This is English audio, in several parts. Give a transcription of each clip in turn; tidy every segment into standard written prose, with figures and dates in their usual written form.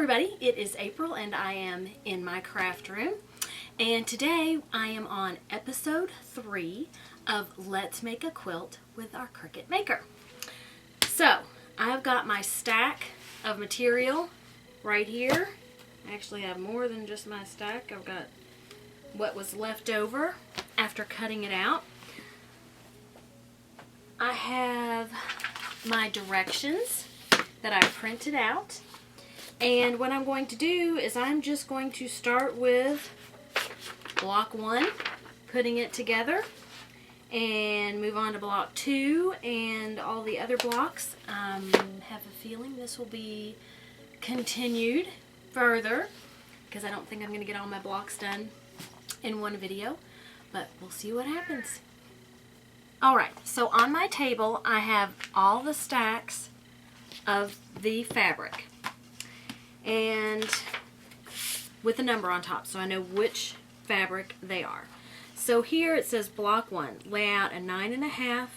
everybody, it is April and I am in my craft room, and today I am on episode 3 of Let's Make a Quilt with our Cricut Maker. So I've got my stack of material right here. I actually have more than just my stack. I've got what was left over after cutting it out. I have my directions that I printed out. And what I'm going to do is I'm just going to start with block 1, putting it together, and move on to block 2 and all the other blocks. I have a feeling this will be continued further because I don't think I'm going to get all my blocks done in one video, but we'll see what happens. Alright, so on my table I have all the stacks of the fabric, and with a number on top so I know which fabric they are. So here it says block 1, lay out a 9.5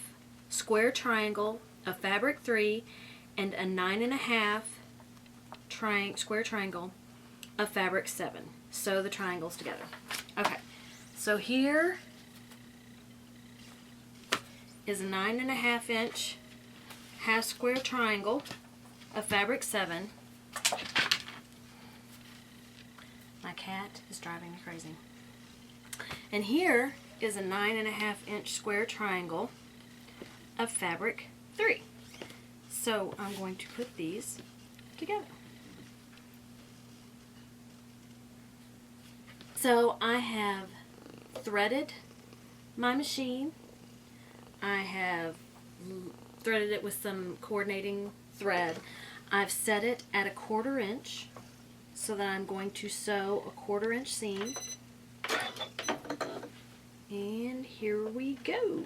square triangle of fabric 3 and a 9.5 square triangle of fabric 7. Sew the triangles together. Okay, so here is a 9.5 inch half square triangle of fabric 7. My cat is driving me crazy. And here is a 9.5 inch square triangle of fabric 3. So I'm going to put these together. So I have threaded my machine. I have threaded it with some coordinating thread. I've set it at a 1/4 inch so that I'm going to sew a 1/4 inch seam. And here we go.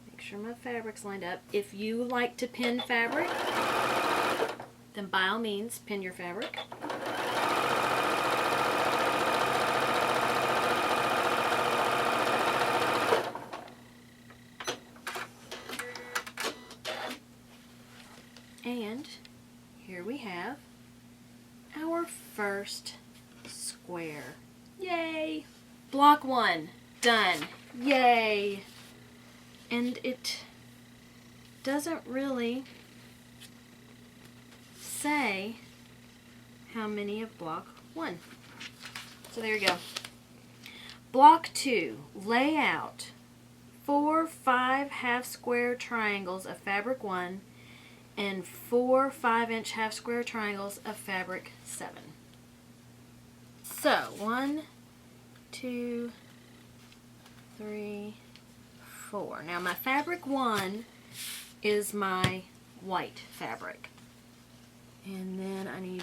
Make sure my fabric's lined up. If you like to pin fabric, then by all means pin your fabric. And here we have our first square. Yay! Block 1 done. Yay! And it doesn't really say how many of block 1. So there you go. Block 2, lay out 4 5 square triangles of fabric 1 and 4 5-inch half square triangles of fabric 7. So 1, 2, 3, 4. Now my fabric 1 is my white fabric. And then I need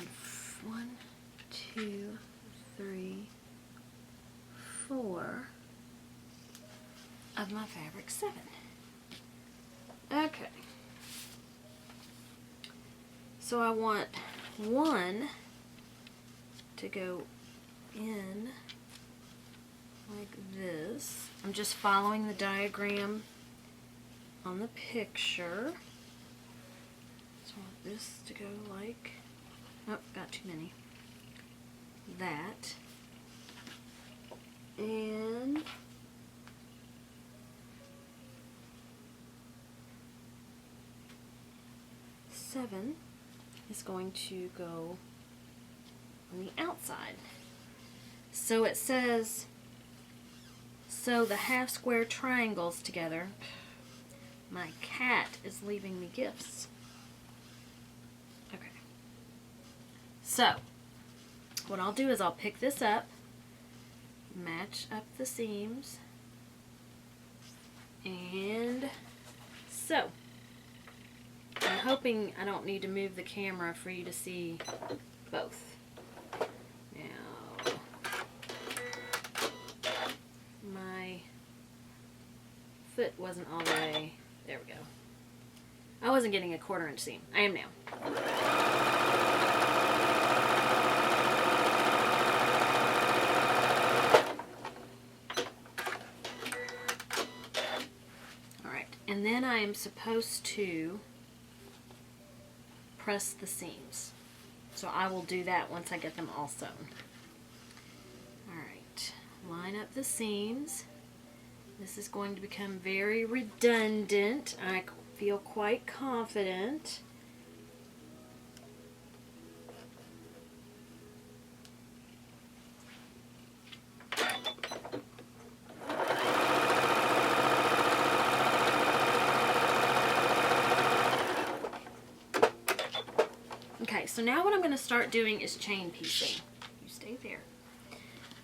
1, 2, 3, 4 of my fabric 7. Okay. So I want 1 to go in like this. I'm just following the diagram on the picture. So I want this to go like, oh, got too many. That. And seven is going to go on the outside. So it says, sew the half square triangles together. My cat is leaving me gifts. Okay. So, what I'll do is I'll pick this up, match up the seams, and sew. I'm hoping I don't need to move the camera for you to see both. Now, my foot wasn't all the way. There we go. I wasn't getting a 1/4 inch seam. I am now. Alright, and And then I am supposed to press the seams. So I will do that once I get them all sewn. Alright, line up the seams. This is going to become very redundant. I feel quite confident. Okay, so now what I'm going to start doing is chain piecing. You stay there.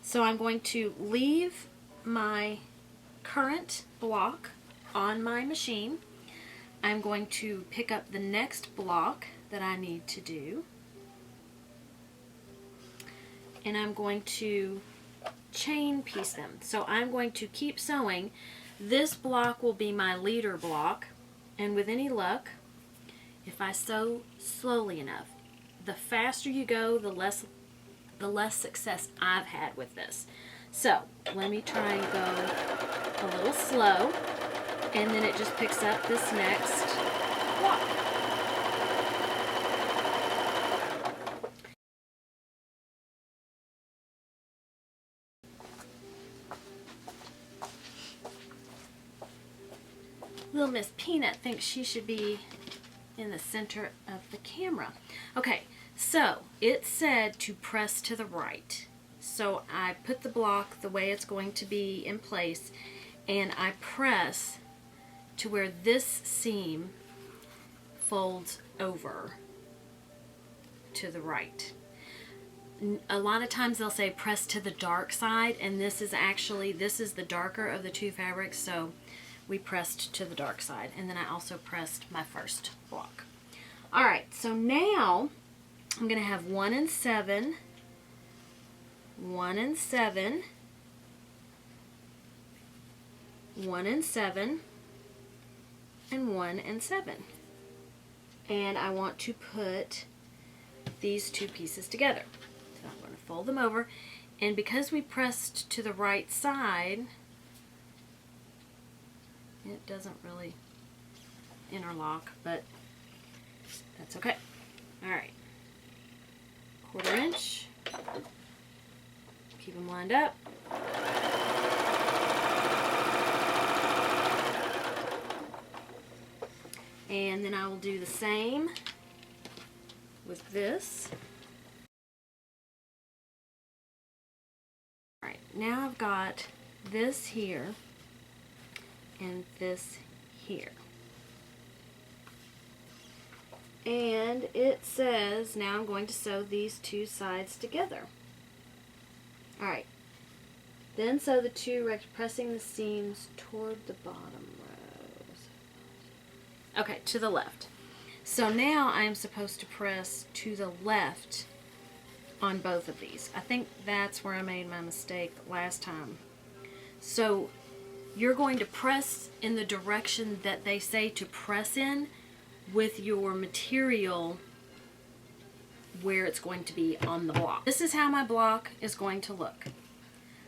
So I'm going to leave my current block on my machine. I'm going to pick up the next block that I need to do, and I'm going to chain piece them. So I'm going to keep sewing. This block will be my leader block, and with any luck, if I sew slowly enough, the faster you go, the less success I've had with this. So let me try and go a little slow, and then it just picks up this next block. Little Miss Peanut thinks she should be in the center of the camera. Okay, so it said to press to the right. So I put the block the way it's going to be in place, and I press to where this seam folds over to the right. A lot of times they'll say press to the dark side, and this is the darker of the two fabrics, so we pressed to the dark side, and then I also pressed my first block. Alright, so now I'm going to have 1 and 7, 1 and 7, 1 and 7, and 1 and 7. And I want to put these two pieces together. So I'm going to fold them over, and because we pressed to the right side, it doesn't really interlock, but that's okay. Alright. 1/4 inch. Keep them lined up. And then I will do the same with this. Alright, now I've got this here and this here. And it says now I'm going to sew these two sides together. Alright, then sew the two, pressing the seams toward the bottom rows. Okay, to the left. So now I'm supposed to press to the left on both of these. I think that's where I made my mistake last time. So you're going to press in the direction that they say to press in, with your material where it's going to be on the block. This is how my block is going to look.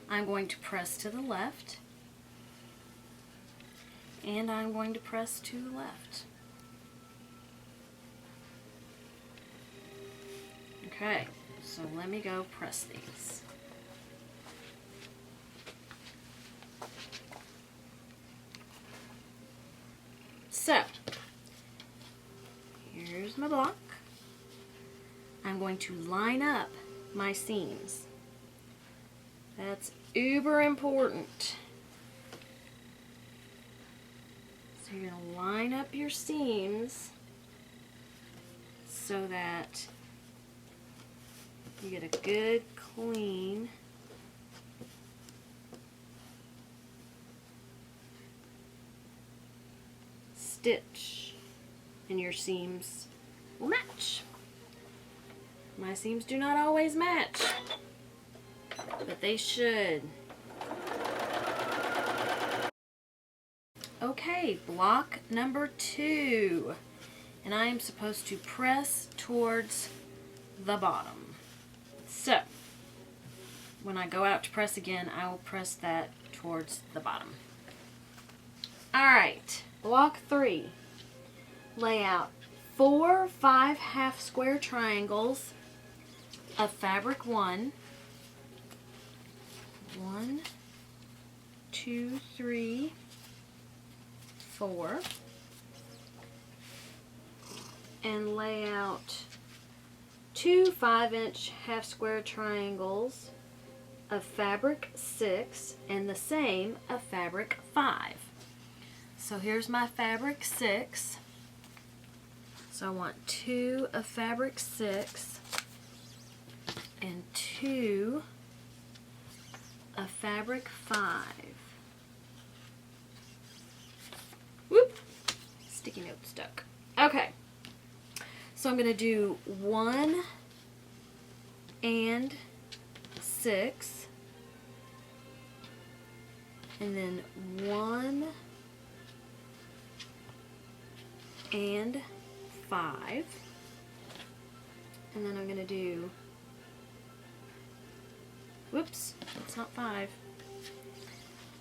I'm going to press to the left, and I'm going to press to the left. Okay, so let me go press these. So here's my block. I'm going to line up my seams. That's uber important. So you're going to line up your seams so that you get a good, clean stitch, and your seams will match. My seams do not always match, but they should. Okay, block number 2, and I am supposed to press towards the bottom. So when I go out to press again, I will press that towards the bottom. Alright, Block 3. Lay out 4 5/2 square triangles of fabric 1. 1, 2, 3, 4. And lay out 2 5-inch half square triangles of fabric 6 and the same of fabric 5. So here's my fabric 6. So I want 2 of fabric 6 and 2 of fabric 5. Whoop! Sticky note stuck. Okay. So I'm going to do 1 and 6, and then 1 and 5, and then I'm going to do, whoops, that's not 5,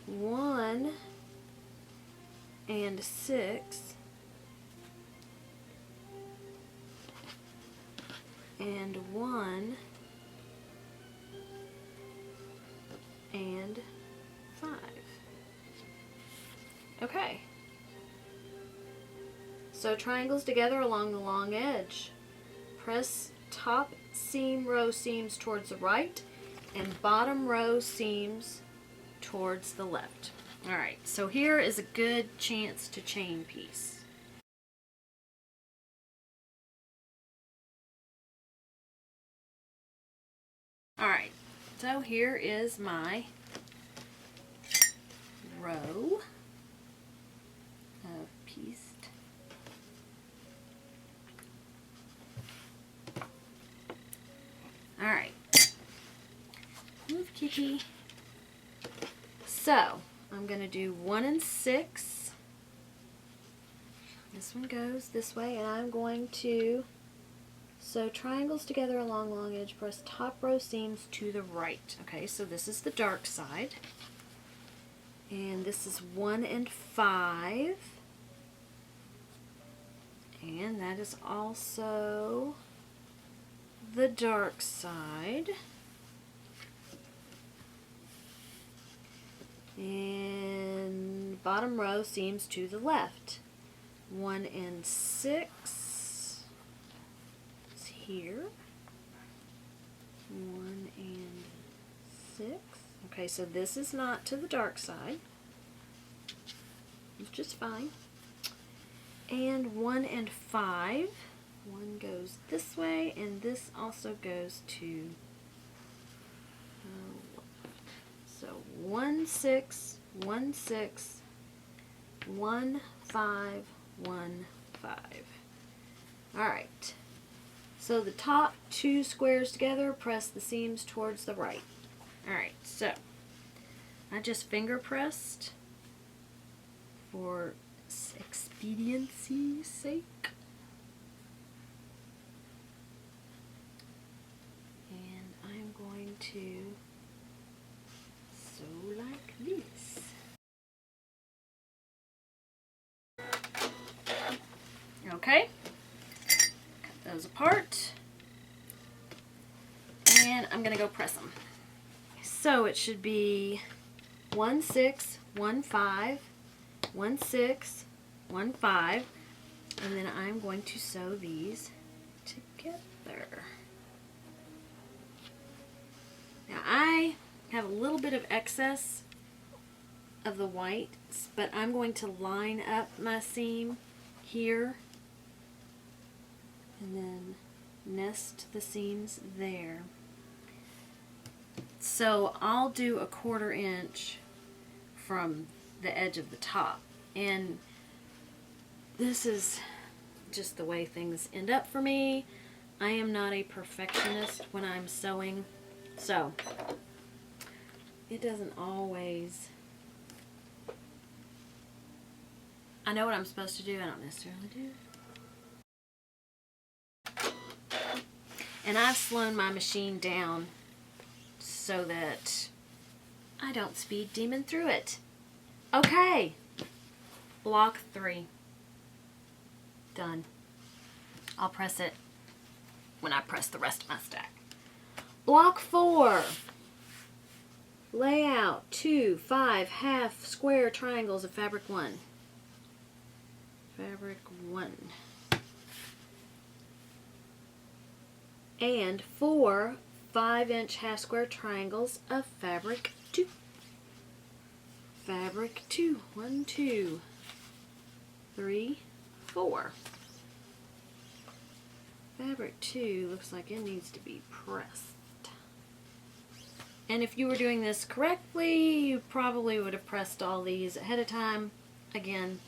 1 and 6, and 1 and 5. Okay. Sew triangles together along the long edge. Press top seam row seams towards the right and bottom row seams towards the left. Alright, so here is a good chance to chain piece. Alright, so here is my row of pieced. Alright, move Kiki. So, I'm going to do 1 and 6. This one goes this way, and I'm going to sew triangles together along long edge, press top row seams to the right. Okay, so this is the dark side. And this is 1 and 5. And that is also the dark side. And bottom row seams to the left. 1 and 6 is here. 1 and 6. Okay, so this is not to the dark side. It's just fine. And 1 and 5. One goes this way, and this also goes to so 1 6 1 6 1 5 1 5. All right. So the top 2 squares together, press the seams towards the right. All right. So I just finger pressed for expediency's sake. And I'm going to sew like this. Okay. Cut those apart. And I'm going to go press them. So it should be 1 6 1 5 1 6 1 5, and then I'm going to sew these together. Now I have a little bit of excess of the white, but I'm going to line up my seam here and then nest the seams there. So I'll do a 1/4 inch from the edge of the top, and this is just the way things end up for me. I am not a perfectionist when I'm sewing, so it doesn't always, I know what I'm supposed to do, I don't necessarily do. And I've slowed my machine down so that I don't speed demon through it. Okay, Block 3. Done. I'll press it when I press the rest of my stack. Block 4. Lay out 2 5 half square triangles of fabric 1. Fabric 1. And 4 5-inch half square triangles of fabric 2. Fabric 2. 1, 2, 3, 4. Fabric 2 looks like it needs to be pressed. And if you were doing this correctly, you probably would have pressed all these ahead of time. Again,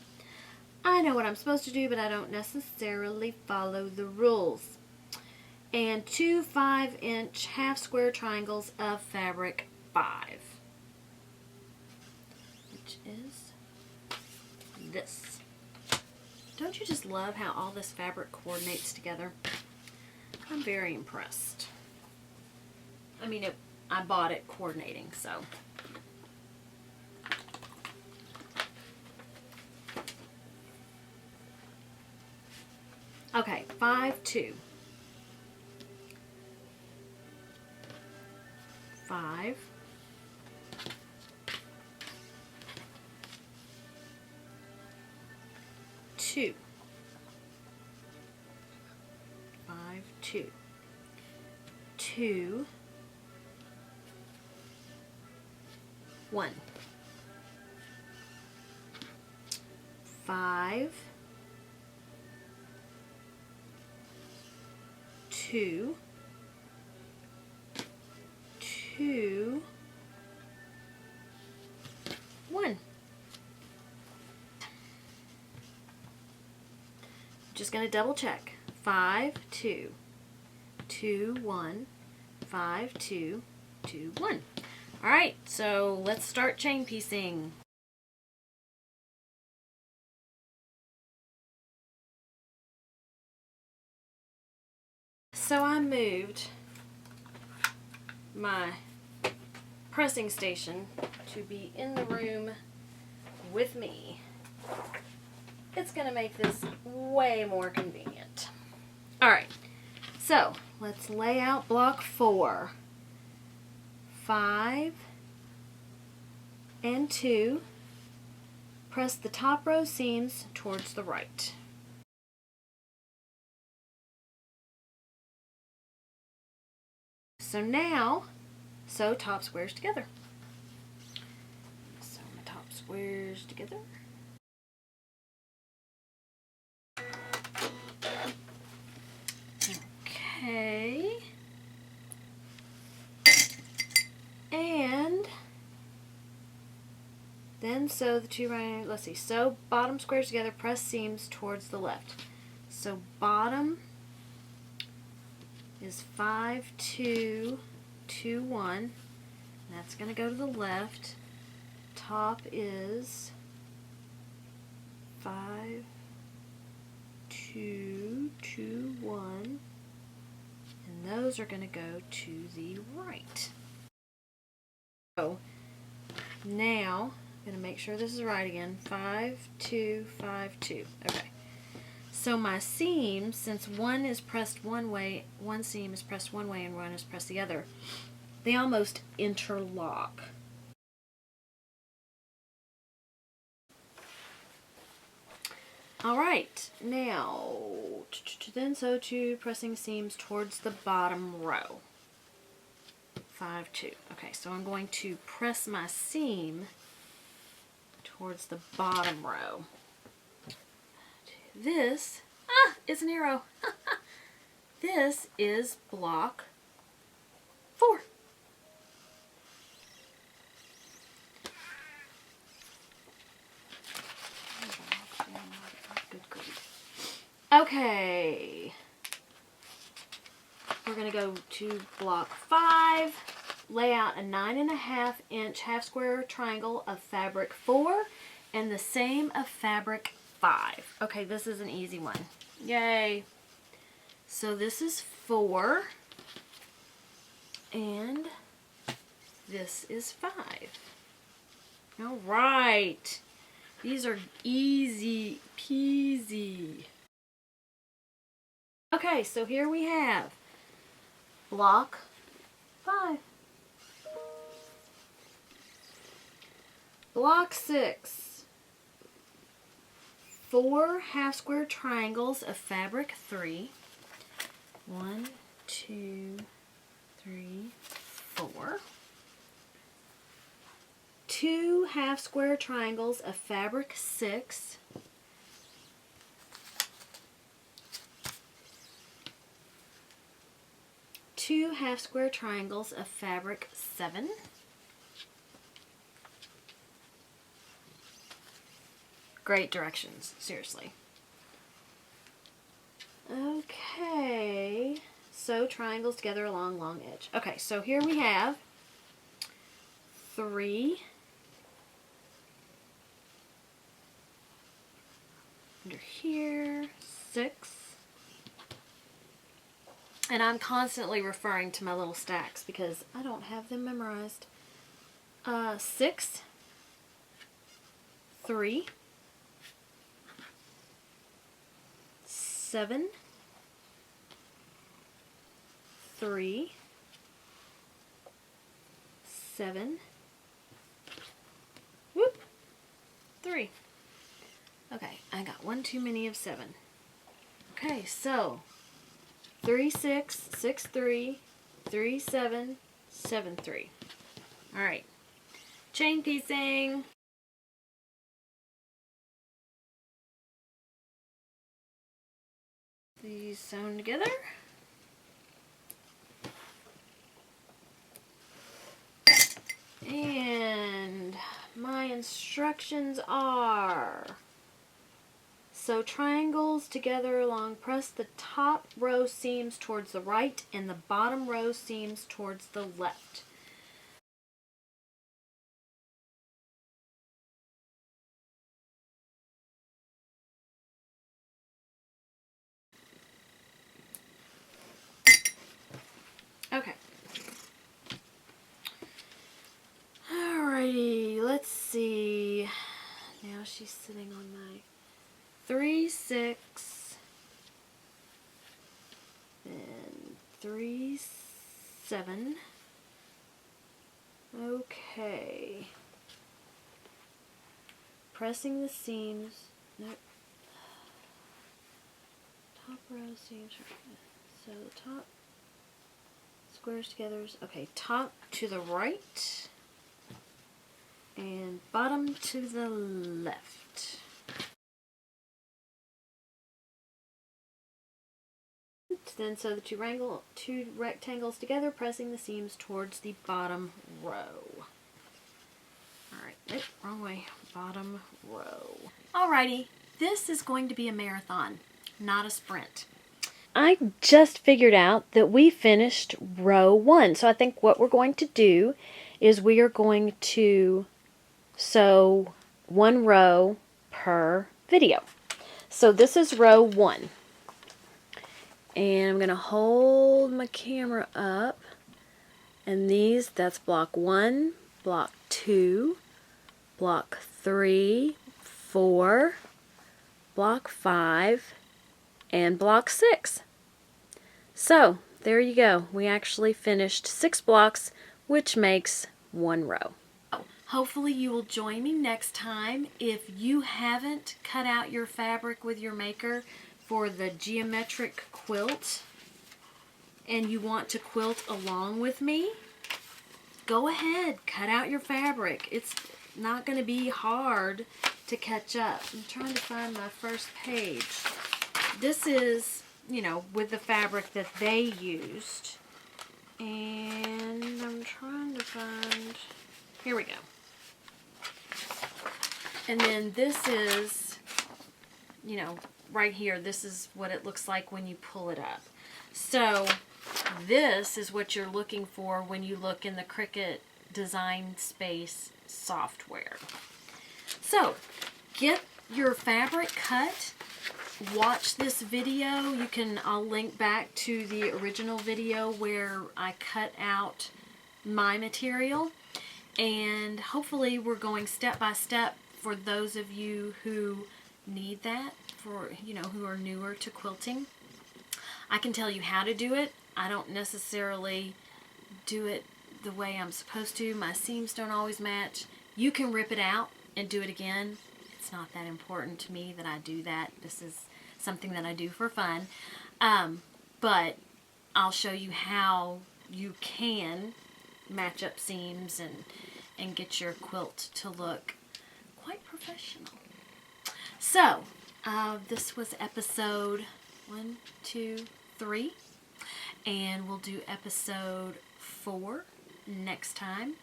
I know what I'm supposed to do, but I don't necessarily follow the rules. And 2 5-inch half square triangles of fabric 5. Which is this. Don't you just love how all this fabric coordinates together? I'm very impressed. I mean, I bought it coordinating, so. Okay, 5, 2. 5. 2. 5, 2. 2. 1. 5. 2. 2. 1. Just going to double check. 5, 2. 2, 1. 5, 2. 2, 1. Alright, so let's start chain piecing. So I moved my pressing station to be in the room with me. It's going to make this way more convenient. Alright, so let's lay out block 4. 5 and 2. Press the top row seams towards the right. So now, sew top squares together. Sew my top squares together. Okay. And then sew the two right, let's see, sew bottom squares together, press seams towards the left. So bottom is 5, 2, 2, 1. That's going to go to the left. Top is 5, 2, 2, 1. And those are going to go to the right. So now I'm going to make sure this is right again. 5, 2, 5, 2. Okay. So my seams, since one is pressed one way, one seam is pressed one way and one is pressed the other, they almost interlock. Alright, now then sew 2 pressing seams towards the bottom row. 5, 2. Okay, so I'm going to press my seam towards the bottom row. This is an arrow. This is block 4. Good grief. Okay. We're going to go to block 5. Lay out a 9.5 inch half square triangle of fabric 4 and the same of fabric 5. Okay, this is an easy one. Yay. So this is 4 and this is 5. All right. These are easy peasy. Okay, so here we have block 5. Block 6. 4 half square triangles of fabric 3. 1, 2, 3, 4. 2 half square triangles of fabric 6. 2 half square triangles of fabric 7. Great directions, seriously. Okay, sew triangles together along long edge. Okay, so here we have 3, under here, 6, and I'm constantly referring to my little stacks because I don't have them memorized. 6, 3, 7, 3, 7, whoop, 3. Okay, I got one too many of 7. Okay, so 3, 6, 6, 3, 3, 7, 7, 3. All right, chain piecing. These sewn together. And my instructions are: sew triangles together along, press the top row seams towards the right and the bottom row seams towards the left. Okay. Alrighty, let's see. Now she's sitting on my 3, 6, and 3, 7. Okay. Pressing the seams. Nope. Top row seams. So the top squares together. Okay, top to the right and bottom to the left. Then sew the two rectangles together, pressing the seams towards the bottom row. Alright, nope, wrong way. Bottom row. Alrighty, this is going to be a marathon, not a sprint. I just figured out that we finished row 1. So I think what we're going to do is we are going to sew 1 row per video. So this is row 1. And I'm going to hold my camera up. And that's block 1, block 2, block 3, 4, block 5, and block 6. So there you go. We actually finished 6 blocks, which makes 1 row. Hopefully you will join me next time. If you haven't cut out your fabric with your maker for the geometric quilt and you want to quilt along with me, go ahead, cut out your fabric. It's not going to be hard to catch up. I'm trying to find my first page. This is, you know, with the fabric that they used. And I'm trying to find, here we go. And then this is, you know, right here, this is what it looks like when you pull it up. So this is what you're looking for when you look in the Cricut Design Space software. So get your fabric cut, watch this video. I'll link back to the original video where I cut out my material, and hopefully we're going step by step for those of you who need that, for, you know, who are newer to quilting, I can tell you how to do it. I don't necessarily do it the way I'm supposed to. My seams don't always match. You can rip it out and do it again. It's not that important to me that I do that. This is something that I do for fun. But I'll show you how you can match up seams and get your quilt to look quite professional. So, this was episode 1, 2, 3, and we'll do episode 4 next time,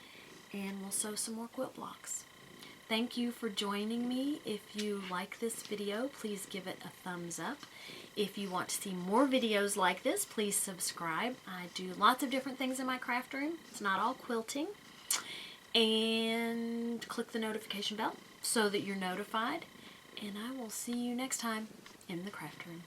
and we'll sew some more quilt blocks. Thank you for joining me. If you like this video, please give it a thumbs up. If you want to see more videos like this, please subscribe. I do lots of different things in my craft room. It's not all quilting. And click the notification bell so that you're notified. And I will see you next time in the craft room.